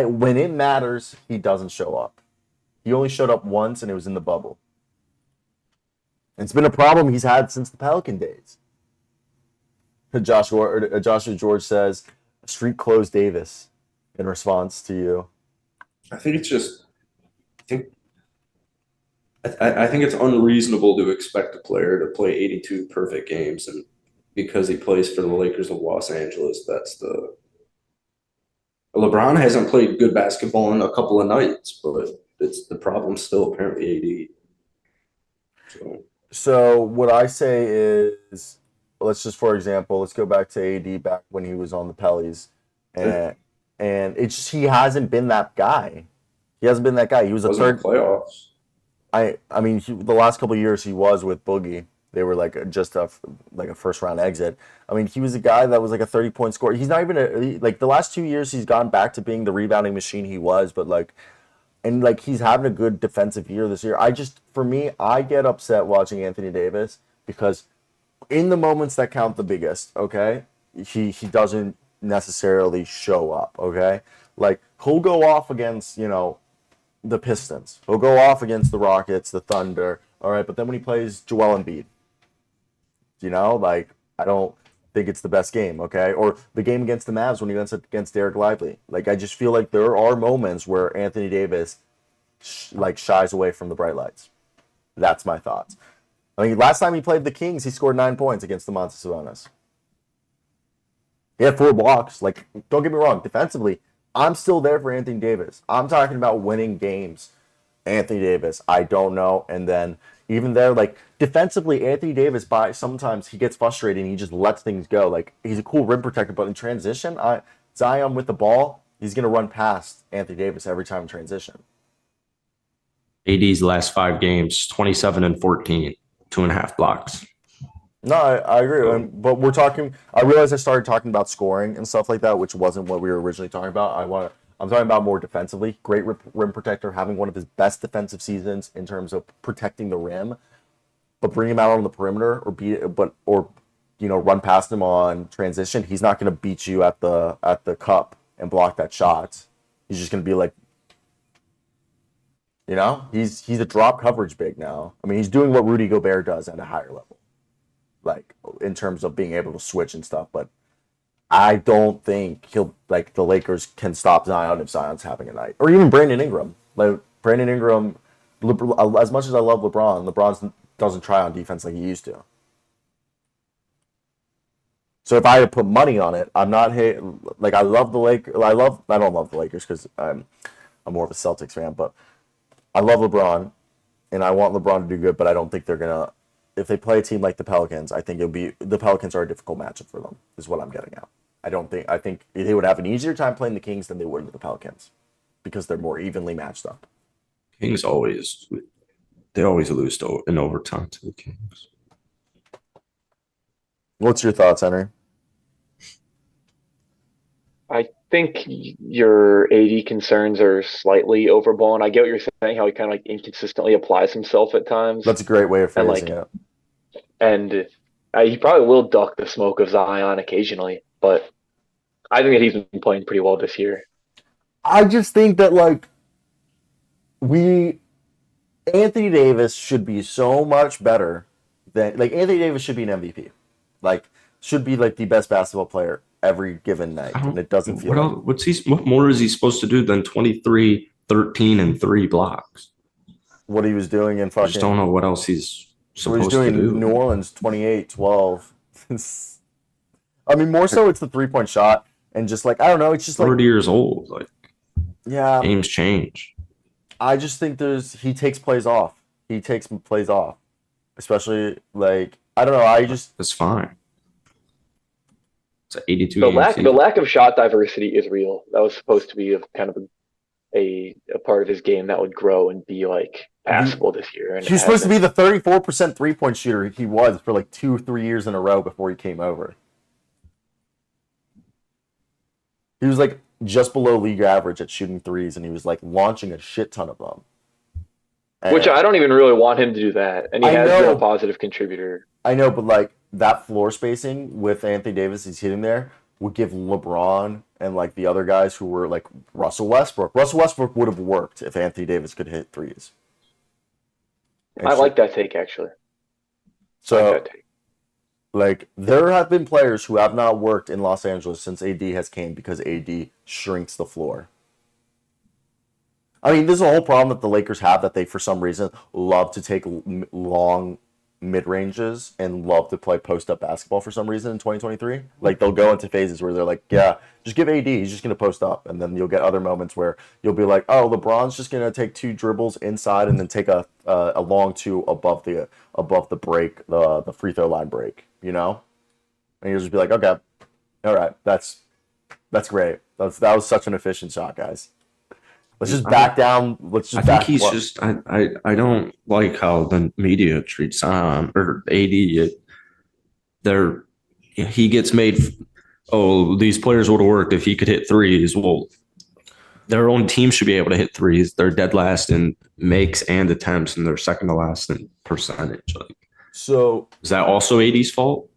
when it matters, he doesn't show up. He only showed up once, and it was in the bubble. And it's been a problem he's had since the Pelican days. Joshua George says, "Street closed Davis." In response to you, I think it's just. I think I think it's unreasonable to expect a player to play 82 perfect games, and because he plays for the Lakers of Los Angeles, that's the. LeBron hasn't played good basketball in a couple of nights, but it's the problem still apparently AD. so what I say is, let's just for example, let's go back to AD back when he was on the Pellies, It and it's just he hasn't been that guy. He hasn't been that guy. He was a wasn't third. playoffs. I mean, the last couple of years he was with Boogie. They were like just a first round exit. I mean, he was a guy that was like a 30-point scorer. He's not even like the last 2 years he's gone back to being the rebounding machine he was, but like and like he's having a good defensive year this year. For me, I get upset watching Anthony Davis because in the moments that count the biggest, okay, he doesn't necessarily show up, okay? Like he'll go off against, the Pistons. He'll go off against the Rockets, the Thunder, all right, but then when he plays Joel Embiid, like I don't think it's the best game, okay? Or the game against the Mavs when he went against Derek Lively. Like I just feel like there are moments where Anthony Davis shies away from the bright lights. That's my thoughts. I mean, last time he played the Kings, he scored 9 points against the Montes Sabonis. He had 4 blocks. Like, don't get me wrong, defensively, I'm still there for Anthony Davis. I'm talking about winning games. Anthony Davis, I don't know. And then even there, like defensively, Anthony Davis sometimes he gets frustrated and he just lets things go. Like he's a cool rim protector, but in transition, Zion with the ball, he's gonna run past Anthony Davis every time in transition. AD's last 5 games, 27 and 14, 2.5 blocks. No, I agree. So, But we're talking. I realized I started talking about scoring and stuff like that, which wasn't what we were originally talking about. I'm talking about more defensively. Great rim protector, having one of his best defensive seasons in terms of protecting the rim, but bring him out on the perimeter run past him on transition. He's not going to beat you at the cup and block that shot. He's just going to be like, he's a drop coverage big now. I mean, he's doing what Rudy Gobert does at a higher level, like in terms of being able to switch and stuff. But I don't think the Lakers can stop Zion if Zion's having a night, or even Brandon Ingram. Like Brandon Ingram, as much as I love LeBron doesn't try on defense like he used to. So if I had to put money on it, I'm not like I love the Lakers. I don't love the Lakers because I'm more of a Celtics fan, but I love LeBron, and I want LeBron to do good. But I don't think they're gonna. If they play a team like the Pelicans, I think the Pelicans are a difficult matchup for them. Is what I'm getting at. I think they would have an easier time playing the Kings than they would with the Pelicans because they're more evenly matched up. Kings they always lose in overtime to the Kings. What's your thoughts, Henry? I think your AD concerns are slightly overblown. I get what you're saying, how he kind of like inconsistently applies himself at times. That's a great way of and phrasing like it. and he probably will duck the smoke of Zion occasionally, but I think that he's been playing pretty well this year. I just think that Anthony Davis should be so much better than Anthony Davis should be an MVP. Should be the best basketball player every given night. And it doesn't feel what more is he supposed to do than 23, 13, and 3 blocks? What he was doing in fucking. I just don't know what else he's supposed to do. in New Orleans 28-12. I mean, more so it's the 3-point shot and just I don't know, it's just 30 years old. Yeah. Games change. I just think he takes plays off. He takes plays off. Especially I don't know, That's fine. It's an 82 the lack of shot diversity is real. That was supposed to be kind of a part of his game that would grow and be passable this year. And he was supposed to be the 34% 3-point shooter he was for 2-3 years in a row before he came over. He was just below league average at shooting threes, and he was launching a shit ton of them. And which I don't even really want him to do that. And he has been a positive contributor. I know, but that floor spacing with Anthony Davis, he's hitting there. would give LeBron and like the other guys who were like Russell Westbrook. Russell Westbrook would have worked if Anthony Davis could hit threes. I like that take, actually. So, I like that take. like, there have been players who have not worked in Los Angeles since AD has came because AD shrinks the floor. I mean, this is a whole problem that the Lakers have, that they, for some reason, love to take long mid-ranges and love to play post-up basketball for some reason in 2023. Like, they'll go into phases where they're like, yeah, just give AD, he's just going to post up. And then you'll get other moments where you'll be like, oh, LeBron's just going to take 2 dribbles inside and then take a long 2 above the break, the free throw line break, you know? And you'll just be like, okay, all right, that's great. That was such an efficient shot, guys. Let's just back down. Let's just. I think he's just. I don't like how the media treats or AD. He gets made. Oh, these players would have worked if he could hit threes. Well, their own team should be able to hit threes. They're dead last in makes and attempts, and they're second to last in percentage. Like, so is that also AD's fault?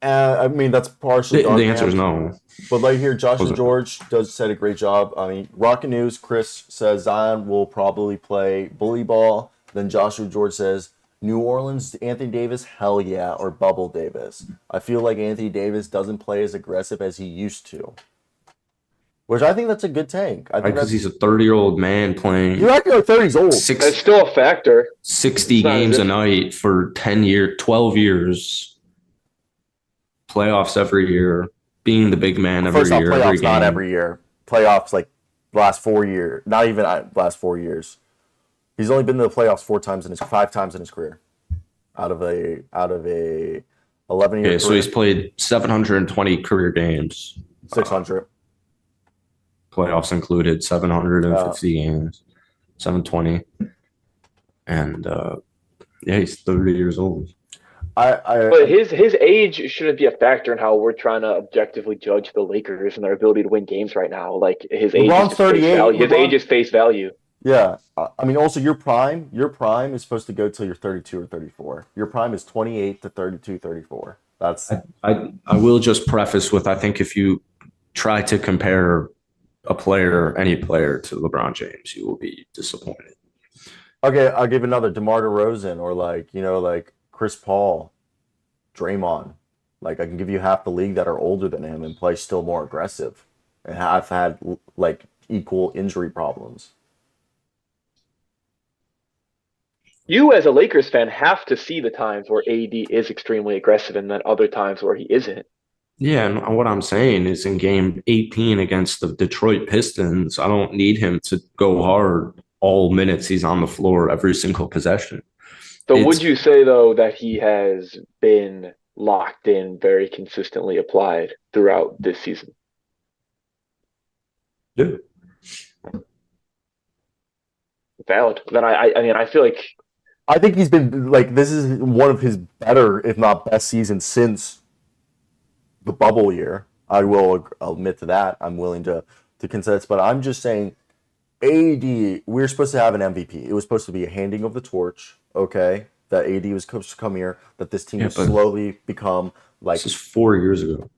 I mean, that's partially. The answer is no. But like here, Joshua George said a great job. I mean, Rocket News, Chris says Zion will probably play bully ball. Then Joshua George says New Orleans, Anthony Davis, hell yeah, or Bubble Davis. I feel like Anthony Davis doesn't play as aggressive as he used to. Which I think that's a good take. I think because he's a 30-year-old man playing. You're acting like 30's old. It's still a factor. 60 games a night for 12 years. Playoffs every year, being the big man every year. Playoffs every game. Not every year. Playoffs like last 4 years. Not even last 4 years. He's only been to the playoffs 5 times in his career, out of a 11-year. Okay, so he's played 720 career games. 600. Playoffs included 750 games, 720, and he's 30 years old. But his age shouldn't be a factor in how we're trying to objectively judge the Lakers and their ability to win games right now. Like his age is 38. His age is face value. Yeah, I mean, also your prime is supposed to go till you're 32 or 34. Your prime is 28 to 32, 34. That's. I will just preface with, I think if you try to compare any player to LeBron James, you will be disappointed. Okay, I'll give another DeMar DeRozan or like Chris Paul, Draymond. Like, I can give you half the league that are older than him and play still more aggressive and have had like equal injury problems. You as a Lakers fan have to see the times where AD is extremely aggressive and then other times where he isn't. Yeah, and what I'm saying is in game 18 against the Detroit Pistons, I don't need him to go hard all minutes he's on the floor every single possession. So would you say, though, that he has been locked in, very consistently applied throughout this season? Yeah. Valid. Then I mean, I feel like... I think he's been, like, this is one of his better, if not best seasons since the bubble year. I'll admit to that. I'm willing to consider this, but I'm just saying AD, we're supposed to have an MVP. It was supposed to be a handing of the torch, okay? That AD was supposed to come here, that this team would slowly become like... This is 4 years ago.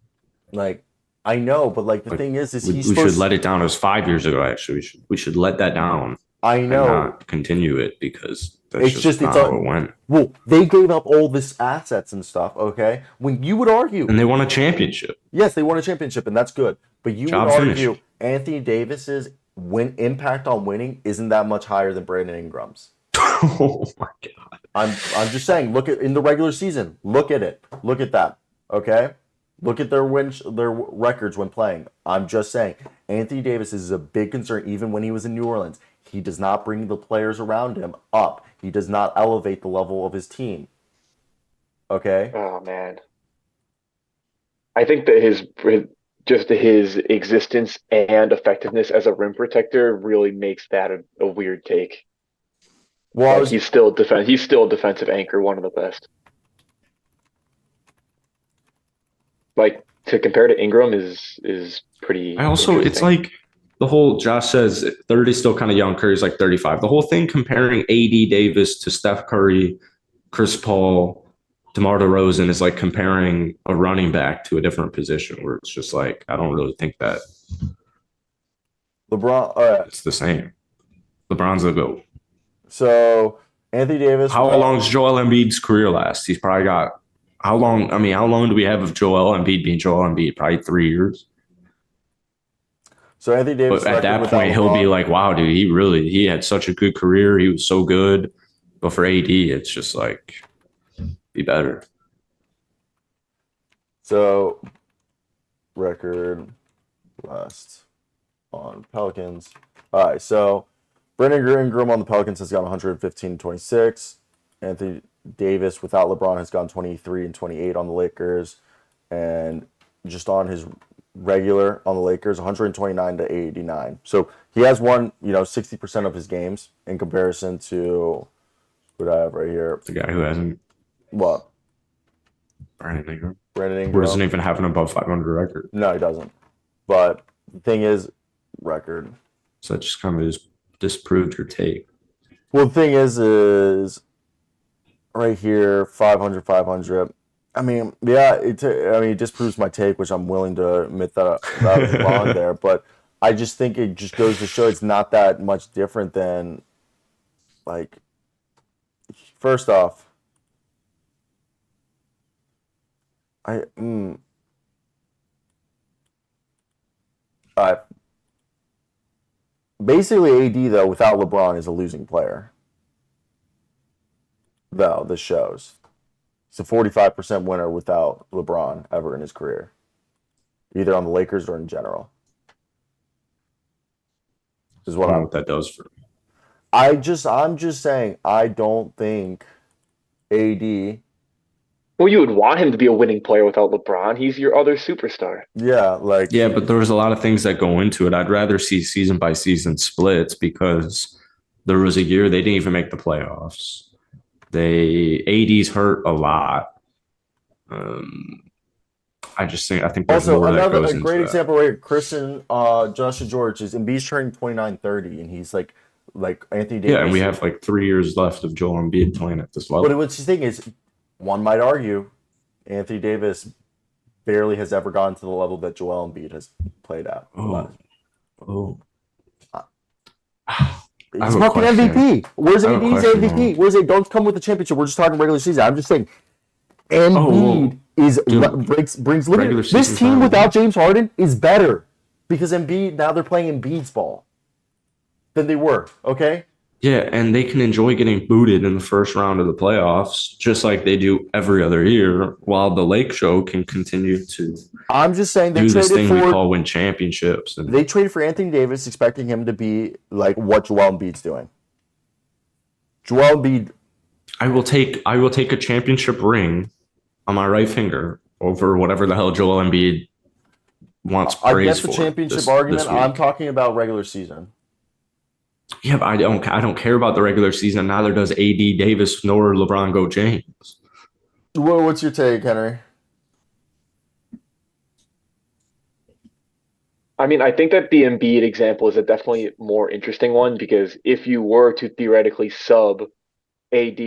Like, I know, but like the thing is we should let it down. It was 5 years ago, actually. We should let that down. I know. And not continue it because that's just not how it went. Well, they gave up all this assets and stuff, okay? When you would argue... And they won a championship. Yes, they won a championship, and that's good. But you would argue Anthony Davis's impact on winning isn't that much higher than Brandon Ingram's. Oh, my God. I'm just saying, look at in the regular season. Look at it. Look at that, okay? Look at their records when playing. I'm just saying, Anthony Davis is a big concern even when he was in New Orleans. He does not bring the players around him up. He does not elevate the level of his team. Okay? Oh, man. I think that his existence and effectiveness as a rim protector really makes that a weird take. Well, he's still a defensive anchor, one of the best. Like, to compare to Ingram is pretty. It's like the whole Josh says 30 is still kind of young. Curry's like 35. The whole thing comparing AD Davis to Steph Curry, Chris Paul, DeMar DeRozan is like comparing a running back to a different position where it's just like, I don't really think that LeBron. All right. it's the same. LeBron's a GOAT. So Anthony Davis. How long does Joel Embiid's career last? He's probably got how long? I mean, how long do we have of Joel Embiid being Joel Embiid? Probably 3 years. So Anthony Davis. But at that point, he'll be like, "Wow, dude, he had such a good career. He was so good." But for AD, it's just like, be better. So record last on Pelicans. All right, so Brandon Ingram on the Pelicans has gone 115-26. Anthony Davis without LeBron has gone 23-28 on the Lakers, and just on his regular on the Lakers, 129-89. So he has won, 60% of his games in comparison to what I have right here. The guy who hasn't. What? Brandon Ingram. Brandon Ingram. Who doesn't even have an above 500 record. No, he doesn't. But the thing is, record. So that just kind of just disproved your take. Well, the thing is right here, 500. I mean, yeah, it disproves my take, which I'm willing to admit that I was wrong there. But I just think it just goes to show it's not that much different than, like, first off, basically AD though without LeBron is a losing player. Though this shows he's a 45% winner without LeBron ever in his career, either on the Lakers or in general. Is what I don't know what that does for me. I'm just saying I don't think AD. Well, you would want him to be a winning player without LeBron. He's your other superstar. Yeah, Yeah, but there was a lot of things that go into it. I'd rather see season by season splits because there was a year they didn't even make the playoffs. AD's hurt a lot. I think there's also more that another goes a into great that. example right here, Christian Joshua George is Embiid's turning 29-30 and he's like Anthony Davis. Yeah, and we have like 3 years left of Joel Embiid playing at this level. But what's the thing is, one might argue, Anthony Davis barely has ever gone to the level that Joel Embiid has played at. He's fucking MVP. Where's AD's MVP? Where's it? Don't come with the championship. We're just talking regular season. I'm just saying, Embiid brings regular this season's team not without James Harden is better because Embiid now they're playing Embiid's ball than they were. Okay. Yeah, and they can enjoy getting booted in the first round of the playoffs, just like they do every other year, while the Lake Show can continue to I'm just saying they do this traded thing we for call win championships. And they traded for Anthony Davis, expecting him to be like what Joel Embiid's doing. Joel Embiid. I will take a championship ring on my right finger over whatever the hell Joel Embiid wants I praise guess the for championship this argument. week. I'm talking about regular season. Yeah, but I don't care about the regular season. Neither does AD Davis nor LeBron Go James. What's your take, Henry? I mean, I think that the Embiid example is a definitely more interesting one because if you were to theoretically sub AD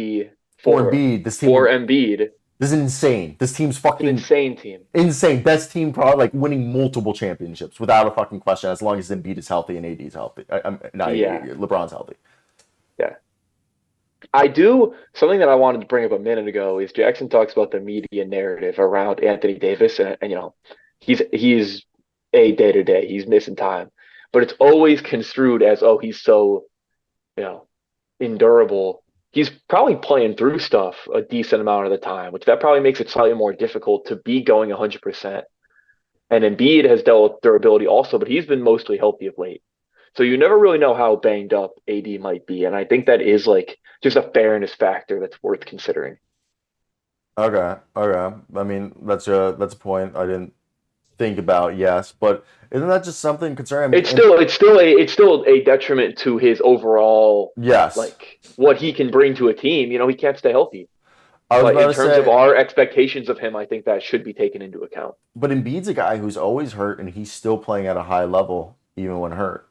For Embiid, this team. for Embiid, This is insane. This team's an fucking insane team. insane. Best team, probably like winning multiple championships without a fucking question. As long as Embiid is healthy and AD is healthy. LeBron's healthy. Yeah. Something that I wanted to bring up a minute ago is Jackson talks about the media narrative around Anthony Davis and he's a day-to-day. He's missing time. But it's always construed as, oh, he's so, endurable. He's probably playing through stuff a decent amount of the time, which that probably makes it slightly more difficult to be going 100%. And Embiid has dealt with durability also, but he's been mostly healthy of late. So you never really know how banged up AD might be. And I think that is like just a fairness factor that's worth considering. Okay. I mean, that's a point I didn't think about. Yes, but isn't that just something concerning? It's still a detriment to his overall, yes, like what he can bring to a team. He can't stay healthy. I was But about in to terms say, of our expectations of him, I think that should be taken into account. but Embiid's a guy who's always hurt and he's still playing at a high level even when hurt.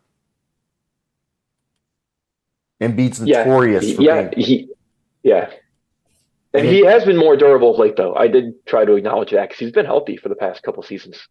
Embiid's notorious for being. Yeah. And he has been more durable of late, though. I did try to acknowledge that because he's been healthy for the past couple seasons.